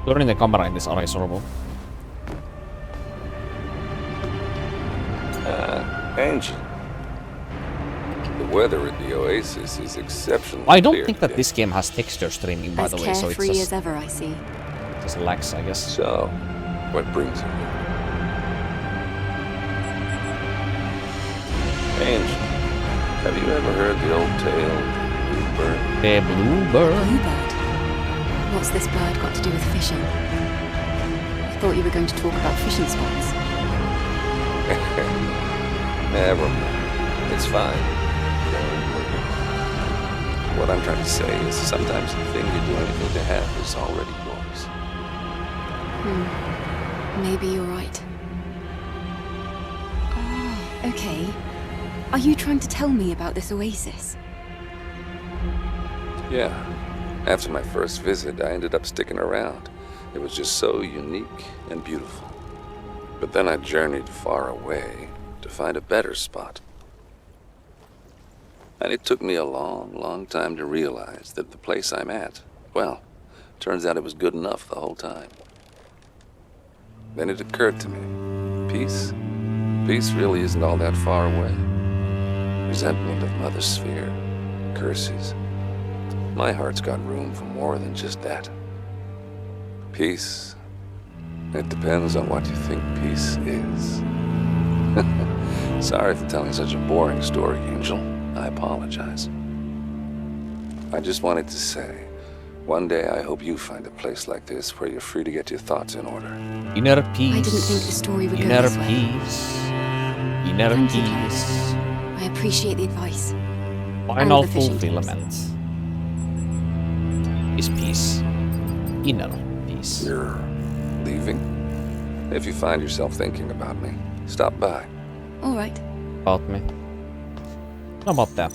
Turning the camera in this area is horrible. Angie. The weather at the oasis is exceptionally I don't clear think that today. this game has texture streaming, by As the way, so it's carefree just, as ever, I see. just lags, I guess. So, what brings you here? Angie, have you ever heard the old tale of the bluebird? The bluebird. Bluebird? What's this bird got to do with fishing? I thought you were going to talk about fishing spots. Never mind. It's fine. Don't worry. What I'm trying to say is sometimes the thing you do anything to have is already yours. Maybe you're right. Oh, okay. Are you trying to tell me about this oasis? Yeah. After my first visit, I ended up sticking around. It was just so unique and beautiful. But then I journeyed far away to find a better spot. And it took me a long, long time to realize that the place I'm at, well, turns out it was good enough the whole time. Then it occurred to me, peace really isn't all that far away. Resentment of Mother Sphere, curses. My heart's got room for more than just that. Peace, it depends on what you think peace is. Sorry for telling such a boring story, Angel. I apologize. I just wanted to say, one day I hope you find a place like this where you're free to get your thoughts in order. Inner peace. I didn't think the story would go Inner this way. peace. Inner Thank you, peace. I appreciate the advice. Final the fishing fulfillment is peace. Inner peace. You're leaving? If you find yourself thinking about me, stop by. All right. About me. How about that?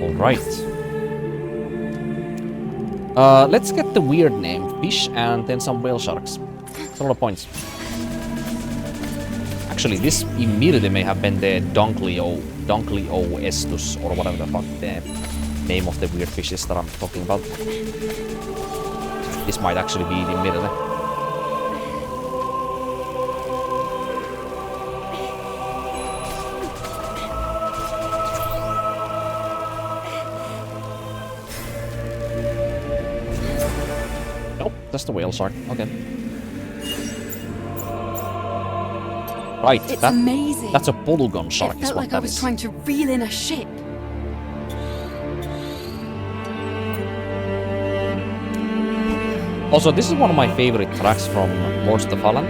Alright. Let's get the weird name. Fish and then some whale sharks. That's a lot of points. Actually, this immediately may have been the Dunkleo estus, or whatever the fuck the name of the weird fish is that I'm talking about. This might actually be it immediately. Nope, that's the whale shark. Okay. Right, It's amazing. that's a polygon shark It is felt what like I that was is. trying to reel in a ship. Also, this is one of my favorite tracks from Lords of the Fallen.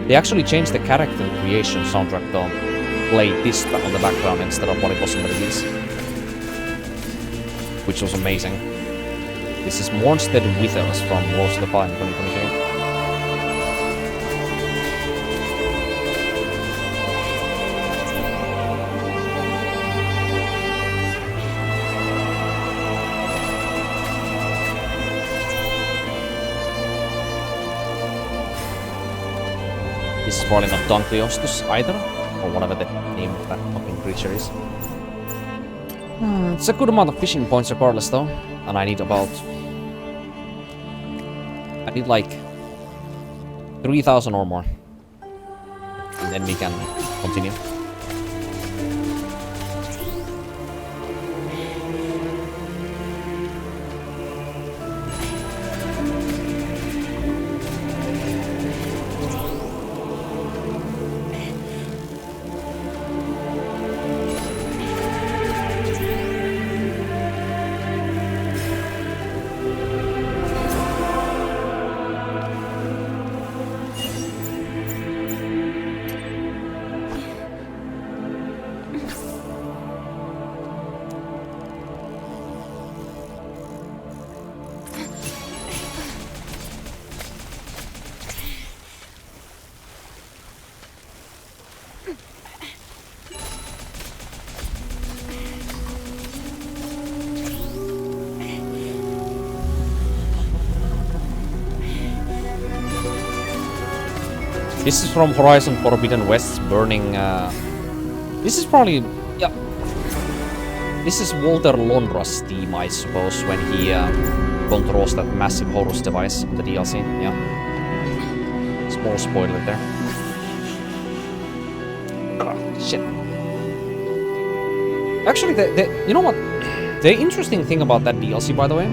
They actually changed the character creation soundtrack to play this on the background instead of what it was in the release. Which was amazing. This is Mornstead Withers from Lords of the Fallen 2023. This is probably not Dunkleostus either, or whatever the name of that fucking creature is. It's a good amount of fishing points regardless though, and I need like 3,000 or more. And then we can continue. This is from Horizon Forbidden West's Burning... This is probably... Yeah. this is Walter Londra's theme, I suppose, when he controls that massive Horus device on the DLC. Yeah. Small spoiler there. Oh, shit. Actually, you know what? The interesting thing about that DLC, by the way,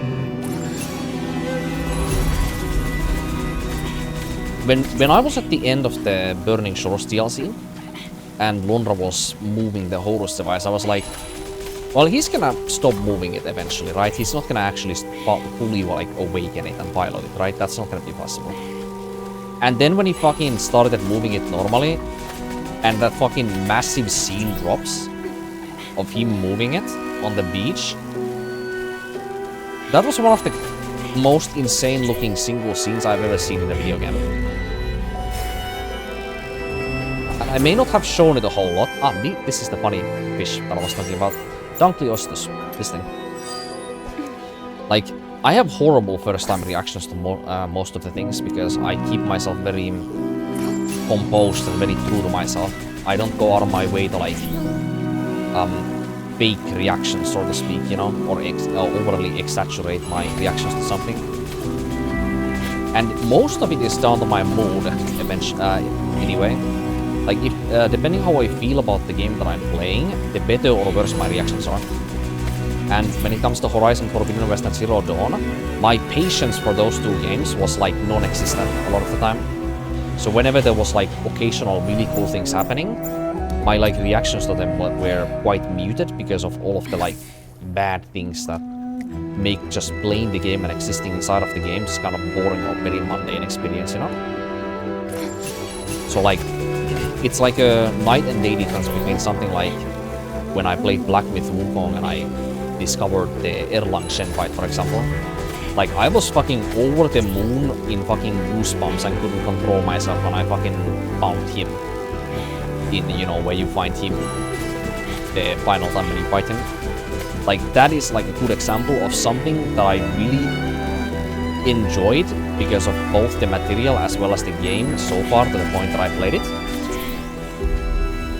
when I was at the end of the Burning Shores DLC, and Londra was moving the Horus device, I was like, well, he's gonna stop moving it eventually, right? He's not gonna actually fully, like, awaken it and pilot it, right? That's not gonna be possible. And then when he fucking started moving it normally, and that fucking massive scene drops of him moving it on the beach, that was one of the most insane looking single scenes I've ever seen in a video game. I may not have shown it a whole lot. Ah, this is the funny fish that I was talking about. Dunkleostus, this thing. Like, I have horrible first-time reactions to most of the things because I keep myself very composed and very true to myself. I don't go out of my way to, like, fake reactions, so to speak, you know, or overly exaggerate my reactions to something. And most of it is down to my mood, anyway. Like, if depending how I feel about the game that I'm playing, the better or worse my reactions are. And when it comes to Horizon Forbidden West and Zero Dawn, my patience for those two games was, like, non-existent a lot of the time. So whenever there was, like, occasional really cool things happening, my, like, reactions to them were quite muted because of all of the, like, bad things that make just playing the game and existing inside of the game just kind of boring or very mundane experience, you know? So, like, it's like a night and day difference between something like when I played Black Myth Wukong and I discovered the Erlang Shen fight, for example. Like, I was fucking over the moon in fucking goosebumps and couldn't control myself when I fucking found him. In, you know, where you find him the final time when you fight him. Like, that is like a good example of something that I really enjoyed because of both the material as well as the game so far to the point that I played it.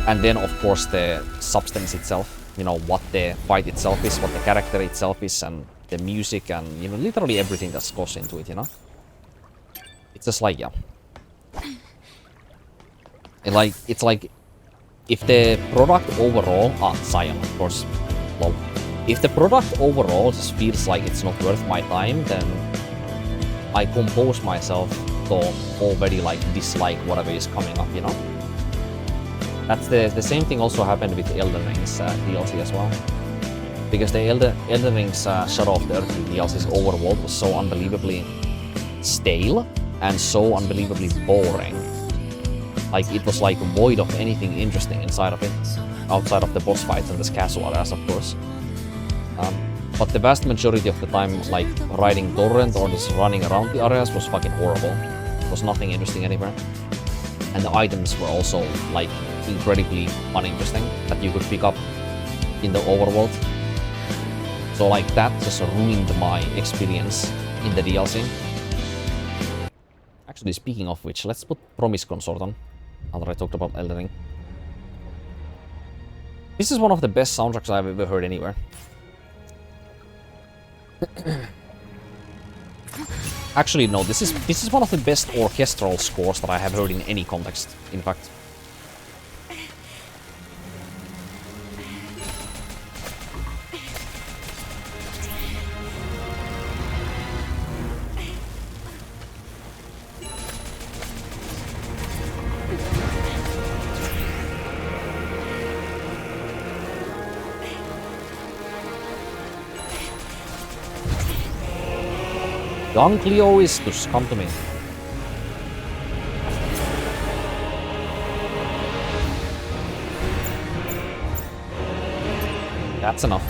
And then, of course, the substance itself, you know, what the fight itself is, what the character itself is, and the music, and, you know, literally everything that goes into it, you know? It's just like, yeah. And like, it's like, if the product overall, Zion, of course, lol. If the product overall just feels like it's not worth my time, then I compose myself to already, like, dislike whatever is coming up, you know? That's the same thing also happened with Elden Ring's DLC as well. Because the Elden Ring's Shadow of the Earth DLC's overworld was so unbelievably stale and so unbelievably boring. Like, it was like void of anything interesting inside of it, outside of the boss fights and the castle areas, of course. But the vast majority of the time, like, riding torrent or just running around the areas was fucking horrible. There was nothing interesting anywhere. And the items were also, like, incredibly uninteresting that you could pick up in the overworld. So, like, that just ruined my experience in the DLC. Actually, speaking of which, let's put Promise Consort on. Now that I talked about Elden Ring. This is one of the best soundtracks I've ever heard anywhere. Actually, no, this is one of the best orchestral scores that I have heard in any context, in fact. Dunkleostus, come to me. That's enough.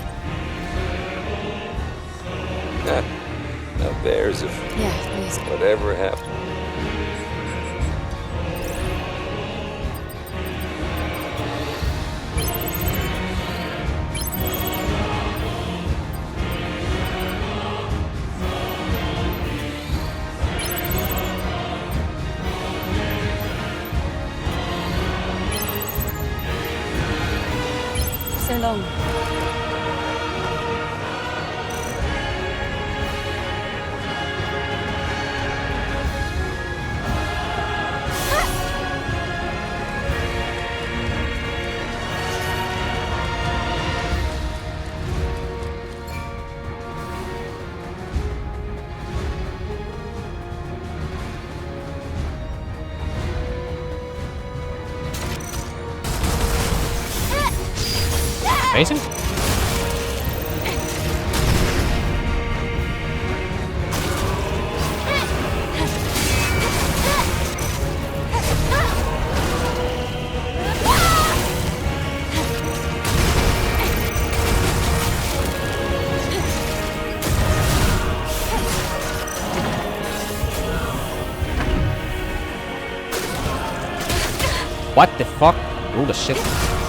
Now there's a... Yeah, please. Whatever happened. So long. amazing? What the fuck? Rule the shit.